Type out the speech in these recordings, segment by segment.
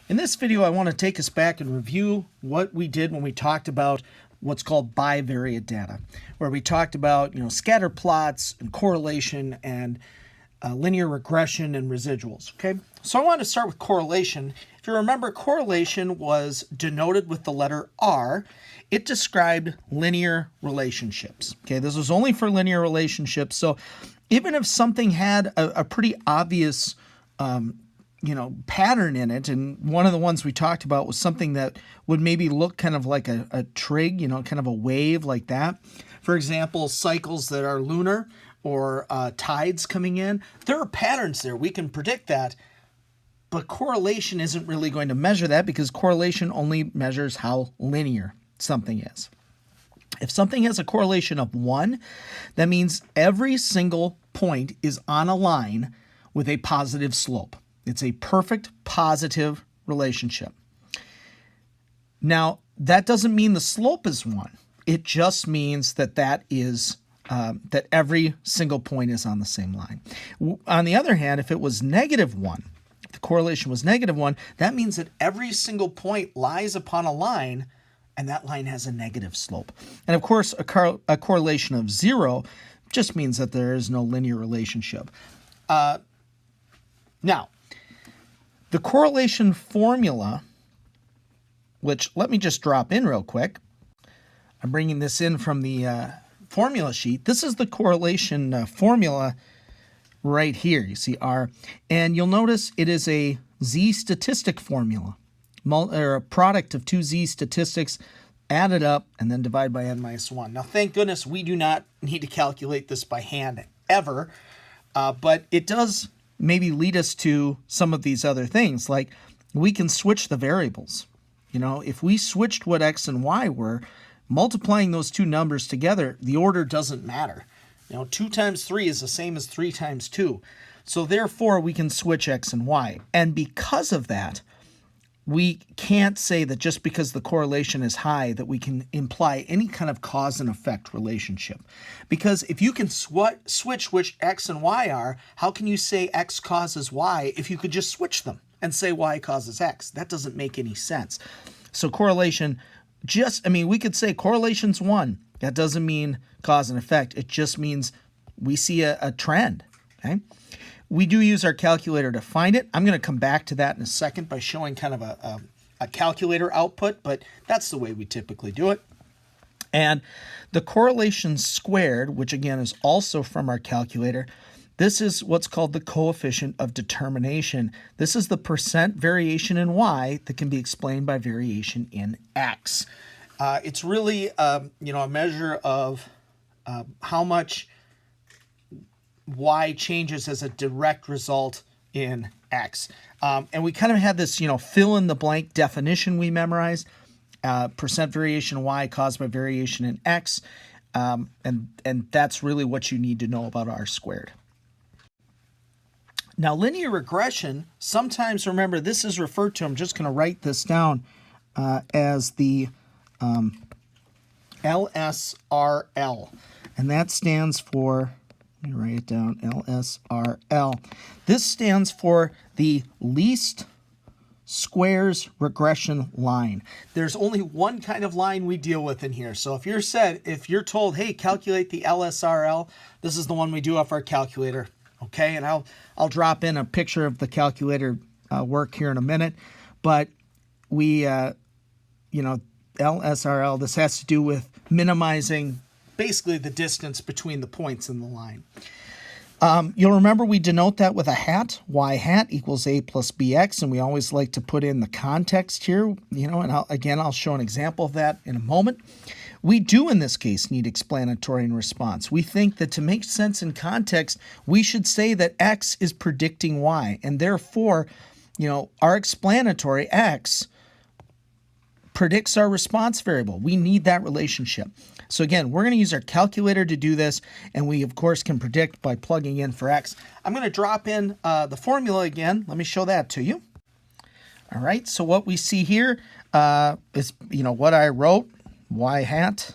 In this video, I want to take us back and review what we did when we talked about what's called bivariate data, where we talked about scatter plots and correlation and linear regression and residuals. Okay, so I want to start with correlation. If you remember, correlation was denoted with the letter R. It described linear relationships. Okay, this was only for linear relationships. So even if something had a pretty obvious pattern in it, and one of the ones we talked about was something that would maybe look kind of like a trig, kind of a wave like that. For example, cycles that are lunar or tides coming in. There are patterns there. We can predict that, but correlation isn't really going to measure that because correlation only measures how linear something is. If something has a correlation of 1, that means every single point is on a line with a positive slope. It's a perfect positive relationship. Now, that doesn't mean the slope is 1. It just means that that every single point is on the same line. On the other hand, if it was -1, if the correlation was -1, that means that every single point lies upon a line, and that line has a negative slope. And of course, a correlation of 0 just means that there is no linear relationship. Now, the correlation formula, which let me just drop in real quick. I'm bringing this in from the formula sheet. This is the correlation formula right here. You see R. And you'll notice it is a z-statistic formula, or a product of two z-statistics added up and then divided by n-1. Now, thank goodness we do not need to calculate this by hand ever, but it does maybe lead us to some of these other things, like we can switch the variables. If we switched what x and y were, multiplying those two numbers together, the order doesn't matter. 2 times 3 is the same as 3 times 2. So therefore, we can switch x and y. And because of that, we can't say that just because the correlation is high that we can imply any kind of cause and effect relationship. Because if you can switch which x and y are, how can you say x causes y if you could just switch them and say y causes x? That doesn't make any sense. So correlation we could say correlation's 1. That doesn't mean cause and effect. It just means we see a trend, okay? We do use our calculator to find it. I'm going to come back to that in a second by showing kind of a calculator output, but that's the way we typically do it. And the correlation squared, which again is also from our calculator, this is what's called the coefficient of determination. This is the percent variation in y that can be explained by variation in x. It's really a measure of how much y changes as a direct result in x. And we kind of had this, fill in the blank definition we memorized. Percent variation y caused by variation in x. And that's really what you need to know about r squared. Now, linear regression, sometimes, remember, this is referred to, I'm just going to write this down, as the LSRL. And that stands for, let me write it down, LSRL. This stands for the least squares regression line. There's only one kind of line we deal with in here. So if you're told, hey, calculate the LSRL, this is the one we do off our calculator. Okay, and I'll drop in a picture of the calculator work here in a minute. But we, LSRL, this has to do with minimizing basically the distance between the points in the line. You'll remember we denote that with a hat. Y hat equals a plus bx, and we always like to put in the context here, and I'll show an example of that in a moment. We do, in this case, need explanatory and response. We think that to make sense in context, we should say that x is predicting y, and therefore, our explanatory x predicts our response variable. We need that relationship. So again, we're going to use our calculator to do this, and we, of course, can predict by plugging in for x. I'm going to drop in the formula again. Let me show that to you. All right, so what we see here is, what I wrote. Y hat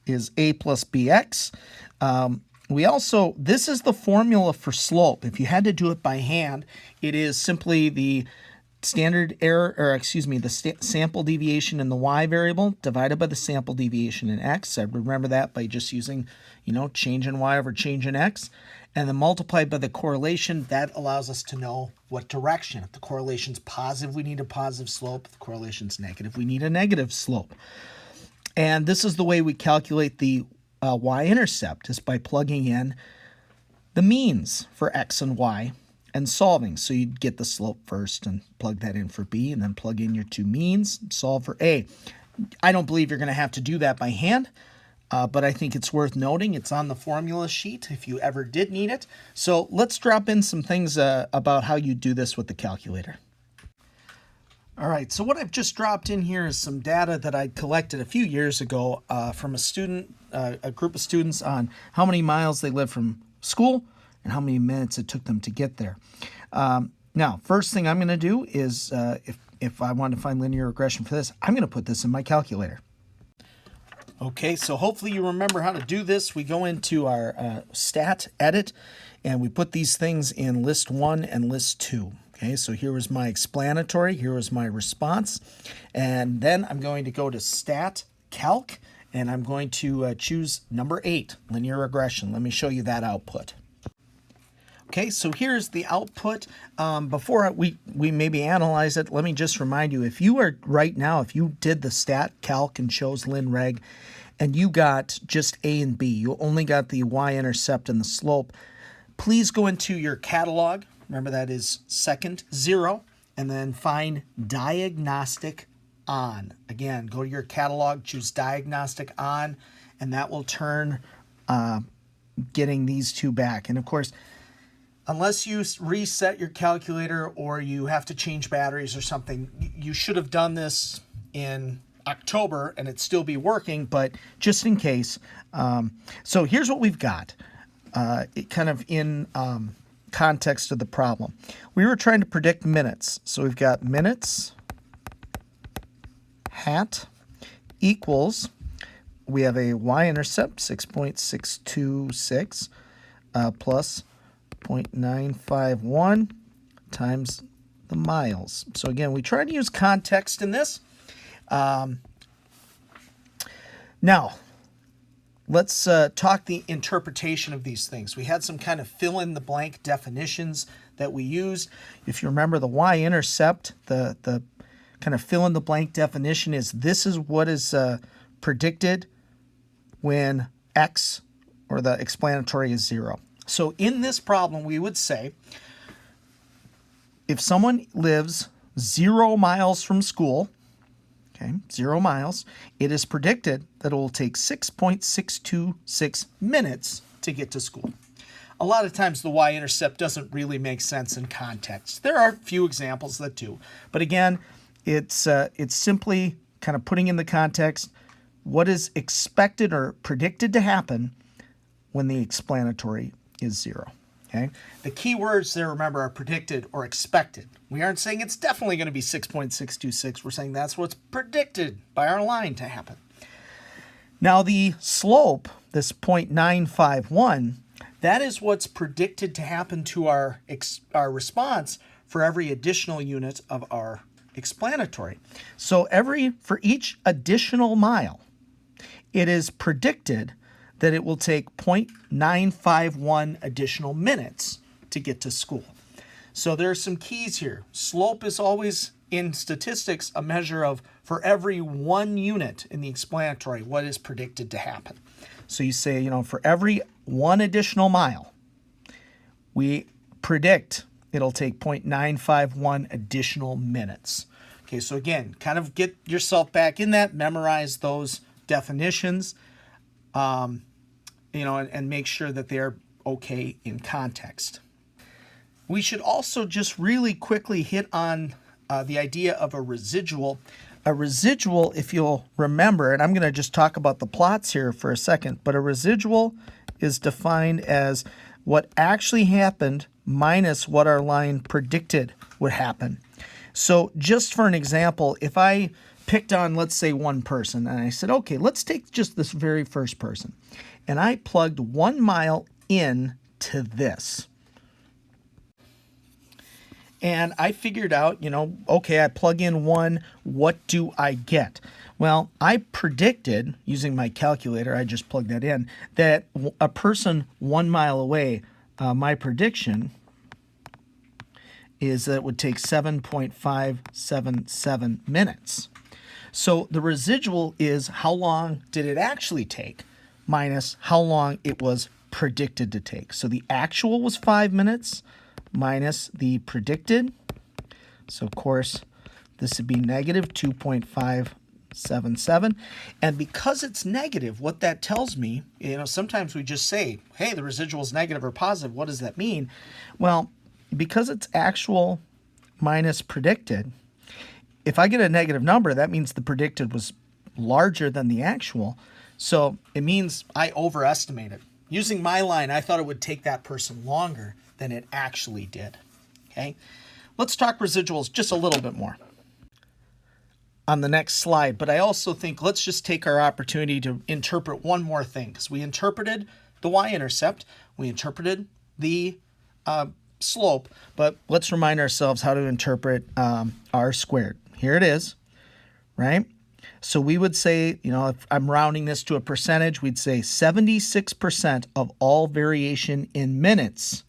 is a plus bx. This is the formula for slope. If you had to do it by hand, it is simply the standard error, or excuse me, the sample deviation in the y variable divided by the sample deviation in x. I remember that by just using, change in y over change in x. And then multiplied by the correlation. That allows us to know what direction. If the correlation's positive, we need a positive slope. If the correlation's negative, we need a negative slope. And this is the way we calculate the y-intercept, is by plugging in the means for x and y and solving. So you'd get the slope first and plug that in for b, and then plug in your two means and solve for a. I don't believe you're going to have to do that by hand, but I think it's worth noting. It's on the formula sheet if you ever did need it. So let's drop in some things about how you do this with the calculator. All right, so what I've just dropped in here is some data that I collected a few years ago from a group of students on how many miles they lived from school and how many minutes it took them to get there. Now, first thing I'm going to do is, if I want to find linear regression for this, I'm going to put this in my calculator. Okay, so hopefully you remember how to do this. We go into our stat edit, and we put these things in list 1 and list 2. Okay, so here was my explanatory, here was my response, and then I'm going to go to stat calc, and I'm going to choose number 8, linear regression. Let me show you that output. Okay, so here's the output. Before we maybe analyze it, let me just remind you, if you are right now, if you did the stat calc and chose lin reg, and you got just A and B, you only got the y-intercept and the slope, please go into your catalog. Remember, that is second 0, and then find diagnostic on. Again, go to your catalog, choose diagnostic on, and that will turn getting these two back. And of course, unless you reset your calculator or you have to change batteries or something, you should have done this in October and it'd still be working, but just in case. So here's what we've got, it kind of in context of the problem. We were trying to predict minutes. So we've got minutes hat equals, we have a y-intercept 6.626 plus 0.951 times the miles. So again, we try to use context in this. Now, let's talk the interpretation of these things. We had some kind of fill-in-the-blank definitions that we used. If you remember, the y-intercept, the kind of fill-in-the-blank definition is this is what is predicted when x, or the explanatory, is 0. So in this problem, we would say if someone lives 0 miles from school, okay, 0 miles, it is predicted that it will take 6.626 minutes to get to school. A lot of times the y-intercept doesn't really make sense in context. There are a few examples that do, but again, it's simply kind of putting in the context what is expected or predicted to happen when the explanatory is 0. Okay? The key words there, remember, are predicted or expected. We aren't saying it's definitely going to be 6.626. We're saying that's what's predicted by our line to happen. Now the slope, this 0.951, that is what's predicted to happen to our response for every additional unit of our explanatory. So for each additional mile, it is predicted that it will take 0.951 additional minutes to get to school. So there are some keys here. Slope is always, in statistics, a measure of, for every 1 unit in the explanatory, what is predicted to happen. So you say, for every 1 additional mile, we predict it'll take 0.951 additional minutes. Okay, so again, kind of get yourself back in that, memorize those definitions, and make sure that they're okay in context. We should also just really quickly hit on the idea of a residual. A residual, if you'll remember, and I'm going to just talk about the plots here for a second, but a residual is defined as what actually happened minus what our line predicted would happen. So just for an example, if I picked on, let's say, one person, and I said, okay, let's take just this very first person, and I plugged 1 mile in to this. And I figured out, okay, I plug in 1, what do I get? Well, I predicted, using my calculator, I just plugged that in, that a person 1 mile away, my prediction is that it would take 7.577 minutes. So the residual is how long did it actually take minus how long it was predicted to take. So the actual was 5 minutes minus the predicted. So, of course, this would be negative 2.577. And because it's negative, what that tells me, sometimes we just say, hey, the residual is negative or positive. What does that mean? Well, because it's actual minus predicted, if I get a negative number, that means the predicted was larger than the actual. So it means I overestimated. Using my line, I thought it would take that person longer than it actually did. Okay, let's talk residuals just a little bit more on the next slide. But I also think let's just take our opportunity to interpret one more thing, because we interpreted the y-intercept, we interpreted the slope, but let's remind ourselves how to interpret r squared. Here it is, right? So we would say, if I'm rounding this to a percentage, we'd say 76% of all variation in minutes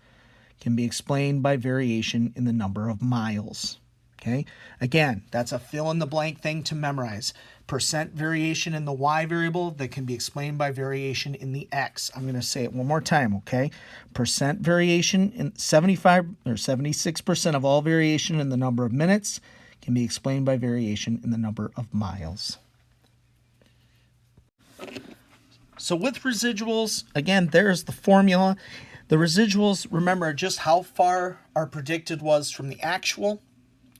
can be explained by variation in the number of miles. Okay? Again, that's a fill-in-the-blank thing to memorize. Percent variation in the y variable that can be explained by variation in the x. I'm going to say it one more time, okay? Percent variation in 76% of all variation in the number of minutes can be explained by variation in the number of miles. So with residuals, again, there's the formula. The residuals, remember, just how far our predicted was from the actual,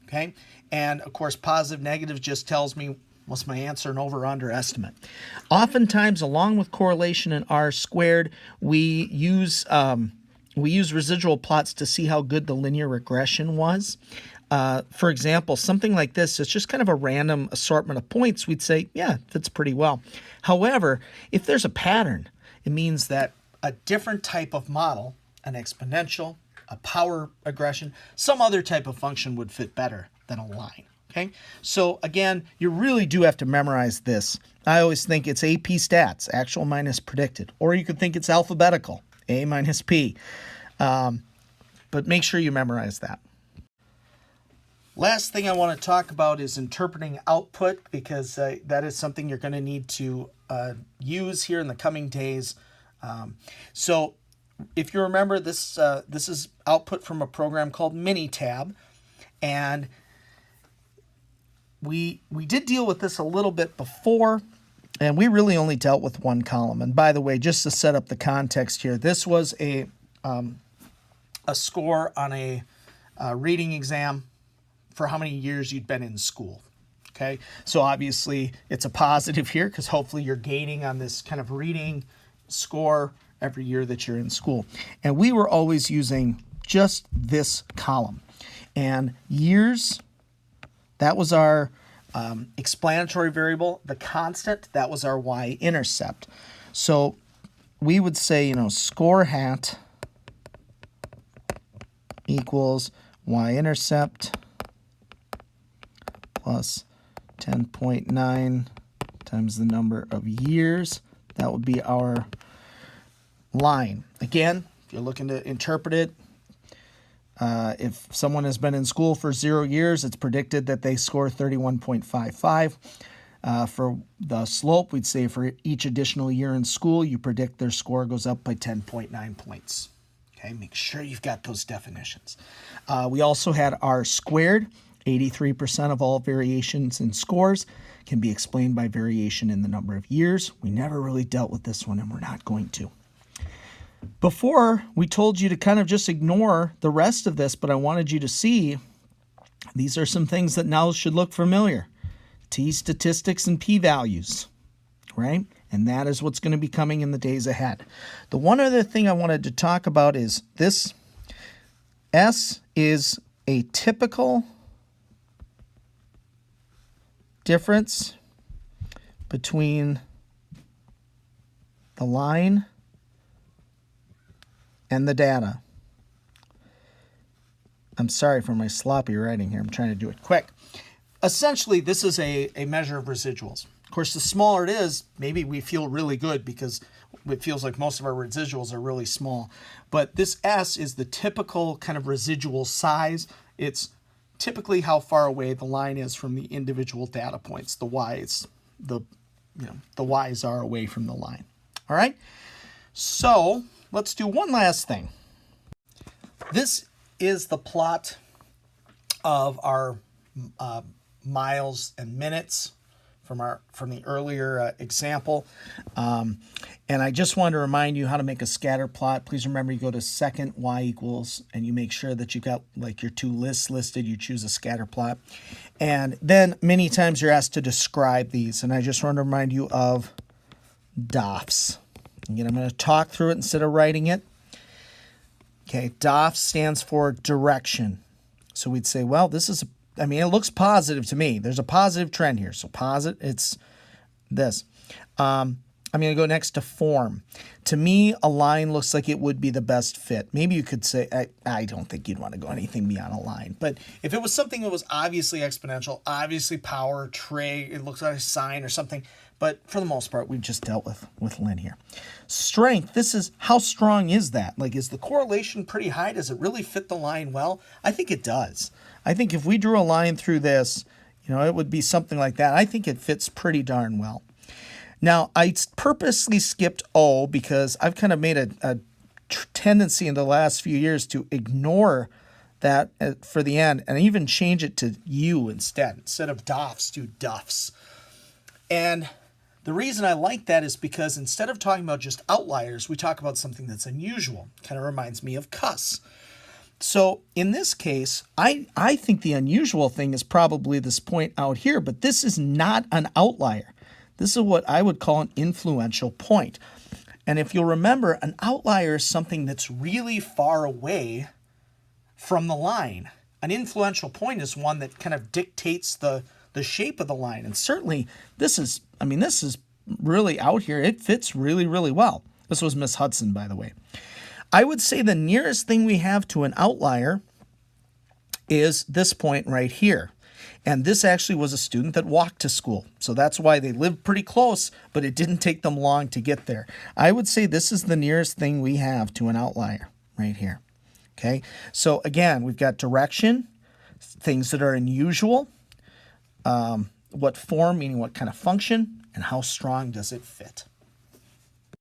okay? And, of course, positive, negative just tells me what's my answer, an over or under estimate. Oftentimes, along with correlation and r squared, we use residual plots to see how good the linear regression was. For example, something like this, it's just kind of a random assortment of points. We'd say, yeah, fits pretty well. However, if there's a pattern, it means that a different type of model, an exponential, a power regression, some other type of function would fit better than a line. Okay, so again, you really do have to memorize this. I always think it's AP stats, actual minus predicted, or you could think it's alphabetical, A minus P. But make sure you memorize that. Last thing I want to talk about is interpreting output, because that is something you're going to need to use here in the coming days. So if you remember, this is output from a program called Minitab, and we did deal with this a little bit before, and we really only dealt with one column. And by the way, just to set up the context here, this was a score on a reading exam for how many years you'd been in school. Okay, so obviously it's a positive here because hopefully you're gaining on this kind of reading score every year that you're in school. And we were always using just this column. And years, that was our explanatory variable. The constant, that was our y-intercept. So we would say, score hat equals y-intercept plus 10.9 times the number of years. That would be our line. Again, if you're looking to interpret it, if someone has been in school for 0 years, it's predicted that they score 31.55. For the slope, we'd say for each additional year in school, you predict their score goes up by 10.9 points. Okay, make sure you've got those definitions. We also had r squared. 83% of all variations in scores can be explained by variation in the number of years. We never really dealt with this one, and we're not going to. Before, we told you to kind of just ignore the rest of this, but I wanted you to see these are some things that now should look familiar. T-statistics and p-values, right? And that is what's going to be coming in the days ahead. The one other thing I wanted to talk about is this. S is a typical difference between the line and the data. I'm sorry for my sloppy writing here. I'm trying to do it quick. Essentially, this is a measure of residuals. Of course, the smaller it is, maybe we feel really good because it feels like most of our residuals are really small. But this S is the typical kind of residual size. It's typically how far away the line is from the individual data points. The Y's, the Y's are away from the line. All right. So let's do one last thing. This is the plot of our miles and minutes from the earlier example. And I just want to remind you how to make a scatter plot. Please remember you go to second y equals and you make sure that you've got like your two lists listed. You choose a scatter plot. And then many times you're asked to describe these. And I just want to remind you of DOFs. Again, I'm going to talk through it instead of writing it. Okay, DOF stands for direction. So we'd say, well, this is, I mean, it looks positive to me. There's a positive trend here. So positive, it's this. I'm going to go next to form. To me, a line looks like it would be the best fit. Maybe you could say, I don't think you'd want to go anything beyond a line. But if it was something that was obviously exponential, obviously power, trig, it looks like a sine or something. But for the most part, we've just dealt with linear. Strength, this is how strong is that? Like, is the correlation pretty high? Does it really fit the line well? I think it does. I think if we drew a line through this, it would be something like that. I think it fits pretty darn well. Now, I purposely skipped O because I've kind of made a tendency in the last few years to ignore that for the end and even change it to U instead. Instead of DOFs, do DUFs. And the reason I like that is because instead of talking about just outliers, we talk about something that's unusual. Kind of reminds me of cuss. So in this case, I think the unusual thing is probably this point out here, but this is not an outlier. This is what I would call an influential point. And if you'll remember, an outlier is something that's really far away from the line. An influential point is one that kind of dictates the shape of the line. And certainly this is really out here. It fits really, really well. This was Miss Hudson, by the way. I would say the nearest thing we have to an outlier is this point right here. And this actually was a student that walked to school. So that's why they lived pretty close, but it didn't take them long to get there. I would say this is the nearest thing we have to an outlier right here. Okay, so again, we've got direction, things that are unusual, what form, meaning what kind of function, and how strong does it fit.